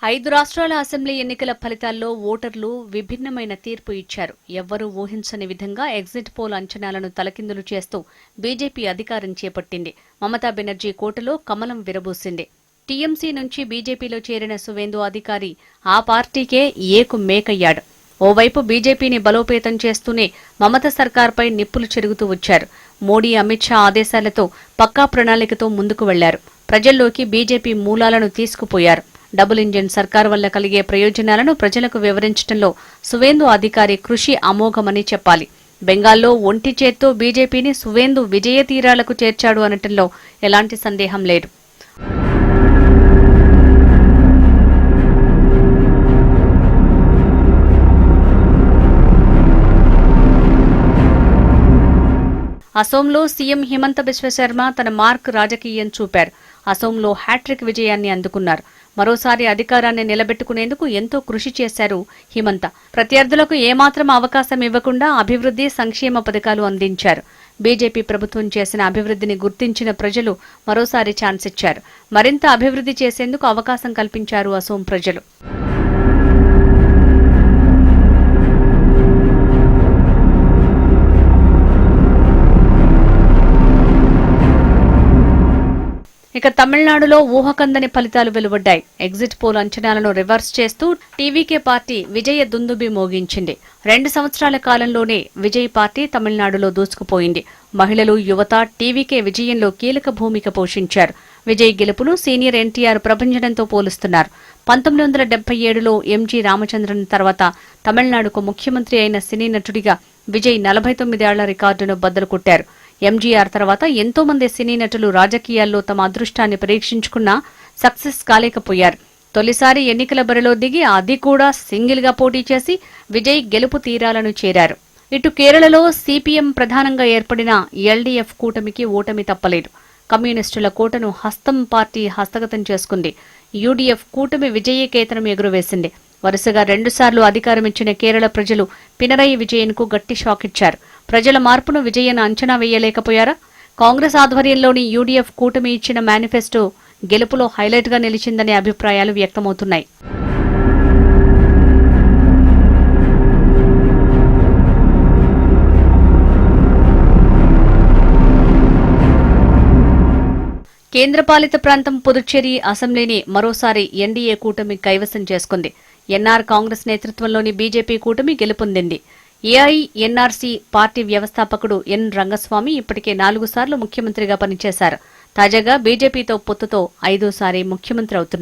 5 రాష్ట్రాల అసెంబ్లీ ఎన్నికల ఫలితాల్లో ఓటర్లు విభిన్నమైన తీర్పు ఇచ్చారు. ఎవ్వరూ ఊహించని విధంగా ఎగ్జిట్ పోల్ అంచనాలను తలకిందులు చేస్తూ బీజేపీ అధికారం చేపట్టింది. మమతా బెనర్జీ కోటలో కమలం విరబూసింది. టీఎంసీ నుంచి బీజేపీలో చేరిన సువేందు అధికారి ఆ పార్టీకే ఏకు మేకయ్యాడు. ఓవైపు బీజేపీని బలోపేతం చేస్తూనే మమత సర్కార్పై నిప్పులు చెరుగుతూ వచ్చారు. మోడీ, అమిత్ షా ఆదేశాలతో పక్కా ప్రణాళికతో ముందుకు వెళ్లారు. ప్రజల్లోకి బీజేపీ మూలాలను తీసుకుపోయారు. డబుల్ ఇంజిన్ సర్కార్ వల్ల కలిగే ప్రయోజనాలను ప్రజలకు వివరించడంలో సువేందు అధికారి కృషి అమోఘమని చెప్పాలి. బెంగాల్లో ఒంటి చేత్తో బీజేపీని సువేందు విజయ తీరాలకు చేర్చాడు అనటంలో ఎలాంటి సందేహం లేదు. అసోంలో సీఎం హిమంత బిశ్వ శర్మ తన మార్క్ రాజకీయం చూపారు. అసోంలో హ్యాట్రిక్ విజయాన్ని అందుకున్నారు. మరోసారి అధికారాన్ని నిలబెట్టుకునేందుకు ఎంతో కృషి చేశారు హిమంత. ప్రత్యర్థులకు ఏమాత్రం అవకాశం ఇవ్వకుండా అభివృద్ధి, సంక్షేమ పథకాలు అందించారు. బీజేపీ ప్రభుత్వం చేసిన అభివృద్ధిని గుర్తించిన ప్రజలు మరోసారి ఛాన్స్ ఇచ్చారు. మరింత అభివృద్ధి చేసేందుకు అవకాశం కల్పించారు అసోం ప్రజలు. ఇక తమిళనాడులో ఊహకందని ఫలితాలు వెలువడ్డాయి. ఎగ్జిట్ పోల్ అంచనాలను రివర్స్ చేస్తూ టీవీకే పార్టీ విజయ దుందుబి మోగించింది. 2 సంవత్సరాల కాలంలోనే విజయ్ పార్టీ తమిళనాడులో దూసుకుపోయింది. మహిళలు, యువత టీవీకే విజయంలో కీలక భూమిక పోషించారు. విజయ్ గెలుపును సీనియర్ ఎన్టీఆర్ ప్రభంజనంతో పోలుస్తున్నారు. 1977లో ఎంజీ రామచంద్రన్ తర్వాత తమిళనాడుకు ముఖ్యమంత్రి అయిన సినీ నటుడిగా విజయ్ 49 ఏళ్ల రికార్డును బద్దలు కొట్టారు. ఎంజీఆర్ తర్వాత ఎంతో మంది సినీ నటులు రాజకీయాల్లో తమ అదృష్టాన్ని పరీక్షించుకున్నా సక్సెస్ కాలేకపోయారు. తొలిసారి ఎన్నికల బరిలో దిగి అది కూడా సింగిల్ గా పోటీ చేసి విజయ్ గెలుపు తీరాలను చేరారు. ఇటు కేరళలో సిపిఎం ప్రధానంగా ఏర్పడిన ఎల్డీఎఫ్ కూటమికి ఓటమి తప్పలేదు. కమ్యూనిస్టుల కోటను హస్తం పార్టీ హస్తగతం చేసుకుంది. యూడీఎఫ్ కూటమి విజయకేతనం ఎగురవేసింది. వరుసగా 2 సార్లు అధికారమిచ్చిన కేరళ ప్రజలు పినరయి విజయన్ కు గట్టి షాక్ ఇచ్చారు. ప్రజల మార్పును విజయన్ అంచనా వేయలేకపోయారా? కాంగ్రెస్ ఆధ్వర్యంలోని యూడీఎఫ్ కూటమి ఇచ్చిన మేనిఫెస్టో గెలుపులో హైలైట్ గా నిలిచిందనే అభిప్రాయాలు వ్యక్తమవుతున్నాయి. కేంద్రపాలిత ప్రాంతం పుదుచ్చేరి అసెంబ్లీని మరోసారి ఎన్డీఏ కూటమి కైవసం చేసుకుంది. ఎన్ఆర్ కాంగ్రెస్ నేతృత్వంలోని బీజేపీ కూటమి గెలుపొందింది. ఏఐఎన్ఆర్సీ పార్టీ వ్యవస్థాపకుడు ఎన్ రంగస్వామి ఇప్పటికే 4 సార్లు ముఖ్యమంత్రిగా పనిచేశారు. తాజాగా బీజేపీతో పొత్తుతో 5వ సారి ముఖ్యమంత్రి అవుతున్నారు.